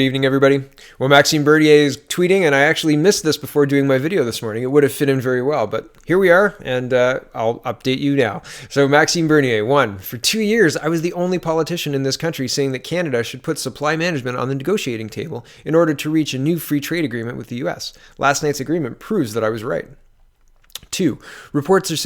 Good evening, everybody. Well, Maxime Bernier is tweeting, and I actually missed this before doing my video this morning. It would have fit in very well, but here we are, and I'll update you now. So, Maxime Bernier, 1. For 2 years, I was the only politician in this country saying that Canada should put supply management on the negotiating table in order to reach a new free trade agreement with the U.S. Last night's agreement proves that I was right. 2. Reports are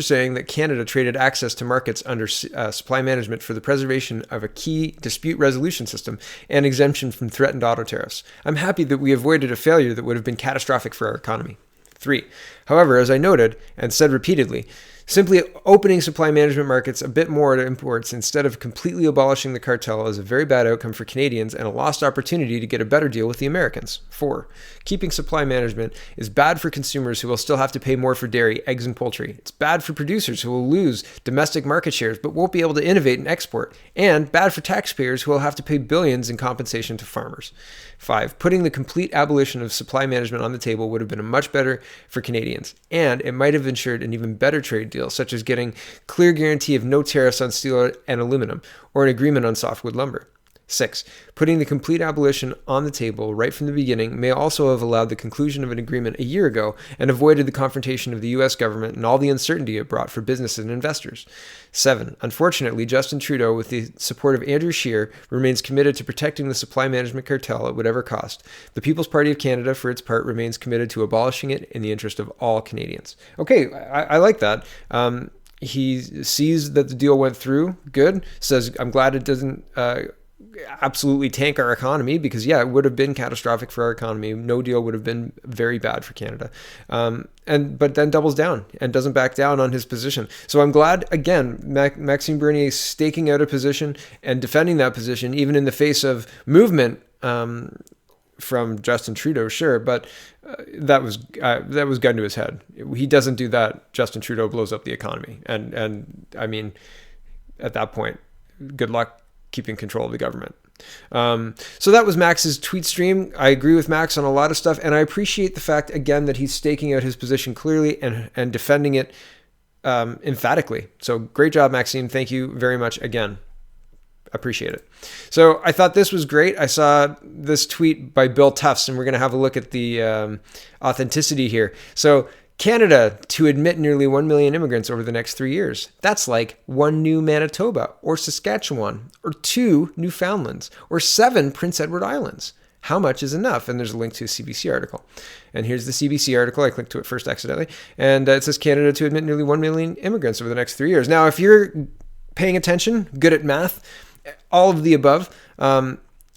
saying that Canada traded access to markets under supply management for the preservation of a key dispute resolution system and exemption from threatened auto tariffs. I'm happy that we avoided a failure that would have been catastrophic for our economy. 3. However, as I noted and said repeatedly, simply opening supply management markets a bit more to imports instead of completely abolishing the cartel is a very bad outcome for Canadians and a lost opportunity to get a better deal with the Americans. 4. Keeping supply management is bad for consumers who will still have to pay more for dairy, eggs, and poultry. It's bad for producers who will lose domestic market shares but won't be able to innovate and export. And bad for taxpayers who will have to pay billions in compensation to farmers. 5. Putting the complete abolition of supply management on the table would have been much better for Canadians, and it might have ensured an even better trade deal, such as getting clear guarantee of no tariffs on steel and aluminum, or an agreement on softwood lumber. 6. Putting the complete abolition on the table right from the beginning may also have allowed the conclusion of an agreement a year ago and avoided the confrontation of the U.S. government and all the uncertainty it brought for businesses and investors. 7. Unfortunately, Justin Trudeau, with the support of Andrew Scheer, remains committed to protecting the supply management cartel at whatever cost. The People's Party of Canada, for its part, remains committed to abolishing it in the interest of all Canadians. Okay, I like that. He sees that the deal went through. Good. Says, I'm glad it doesn't absolutely tank our economy, because it would have been catastrophic for our economy. No deal would have been very bad for Canada. But then doubles down and doesn't back down on his position. So I'm glad, again, Maxime Bernier staking out a position and defending that position, even in the face of movement from Justin Trudeau, sure, but that was gun to his head. He doesn't do that, Justin Trudeau blows up the economy. And I mean, at that point, good luck keeping control of the government. So that was Max's tweet stream. I agree with Max on a lot of stuff, and I appreciate the fact, again, that he's staking out his position clearly and defending it emphatically. So great job, Maxime. Thank you very much again. Appreciate it. So I thought this was great. I saw this tweet by Bill Tufts, and we're going to have a look at the authenticity here. So Canada to admit nearly 1 million immigrants over the next 3 years. That's like 1 new Manitoba or Saskatchewan or 2 Newfoundlands or 7 Prince Edward Islands. How much is enough? And there's a link to a CBC article. And here's the CBC article. I clicked to it first accidentally. And it says Canada to admit nearly 1 million immigrants over the next 3 years. Now, if you're paying attention, good at math, all of the above,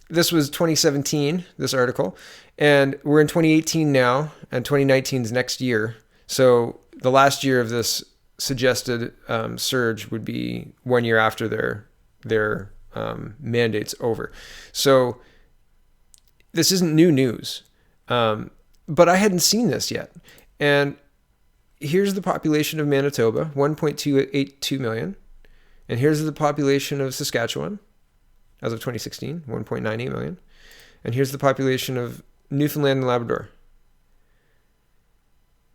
this was 2017, this article. And we're in 2018 now, and 2019 is next year. So the last year of this suggested surge would be 1 year after their mandate's over. So this isn't new news, but I hadn't seen this yet. And here's the population of Manitoba, 1.282 million. And here's the population of Saskatchewan as of 2016, 1.98 million. And here's the population of Newfoundland and Labrador.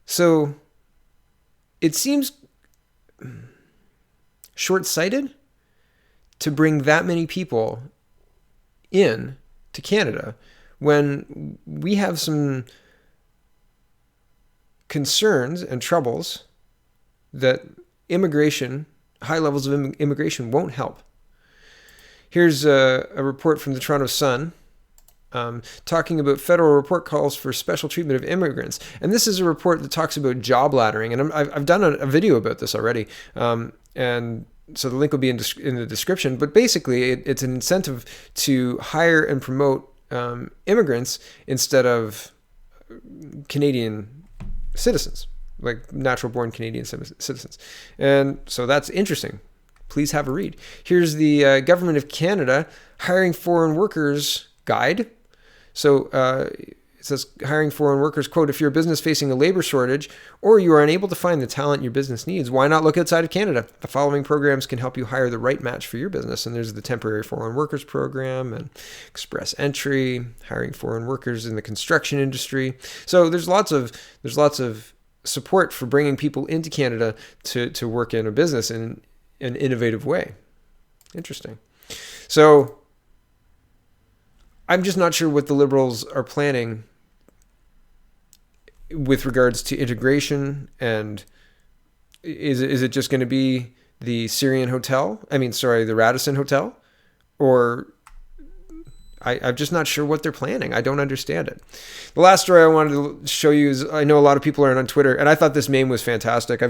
So it seems short-sighted to bring that many people in to Canada when we have some concerns and troubles that immigration, high levels of immigration, won't help. Here's a report from the Toronto Sun talking about federal report calls for special treatment of immigrants. And this is a report that talks about job laddering. And I've done a video about this already. And so the link will be in the description. But basically, it's an incentive to hire and promote immigrants instead of Canadian citizens, like natural-born Canadian citizens. And so that's interesting. Please have a read. Here's the Government of Canada hiring foreign workers guide. So it says hiring foreign workers, quote, if you're a business facing a labor shortage or you are unable to find the talent your business needs, why not look outside of Canada? The following programs can help you hire the right match for your business. And there's the temporary foreign workers program and express entry, hiring foreign workers in the construction industry. So there's lots of support for bringing people into Canada to work in a business in an innovative way. Interesting. So I'm just not sure what the Liberals are planning with regards to integration, and is it just going to be the Syrian hotel? The Radisson Hotel? Or I'm just not sure what they're planning. I don't understand it. The last story I wanted to show you is, I know a lot of people are on Twitter, and I thought this meme was fantastic.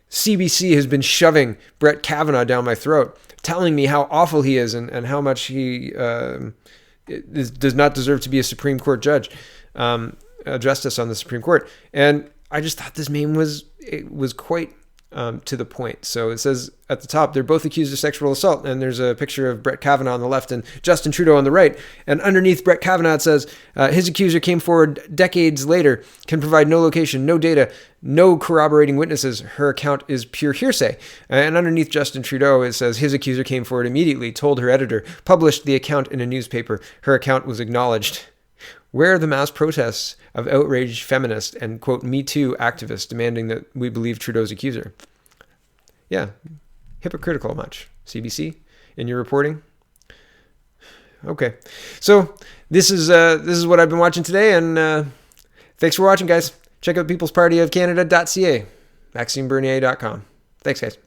CBC has been shoving Brett Kavanaugh down my throat, telling me how awful he is and how much he does not deserve to be a Supreme Court judge, a justice on the Supreme Court. And I just thought this meme was quite to the point. So it says at the top, they're both accused of sexual assault, and there's a picture of Brett Kavanaugh on the left and Justin Trudeau on the right. And underneath Brett Kavanaugh, it says his accuser came forward decades later, can provide no location, no data, no corroborating witnesses. Her account is pure hearsay. And underneath Justin Trudeau, it says his accuser came forward immediately, told her editor, published the account in a newspaper. Her account was acknowledged. Where are the mass protests of outraged feminists and, quote, Me Too activists demanding that we believe Trudeau's accuser? Yeah, hypocritical much, CBC, in your reporting? Okay, so this is what I've been watching today, and thanks for watching, guys. Check out peoplespartyofcanada.ca, maximebernier.com. Thanks, guys.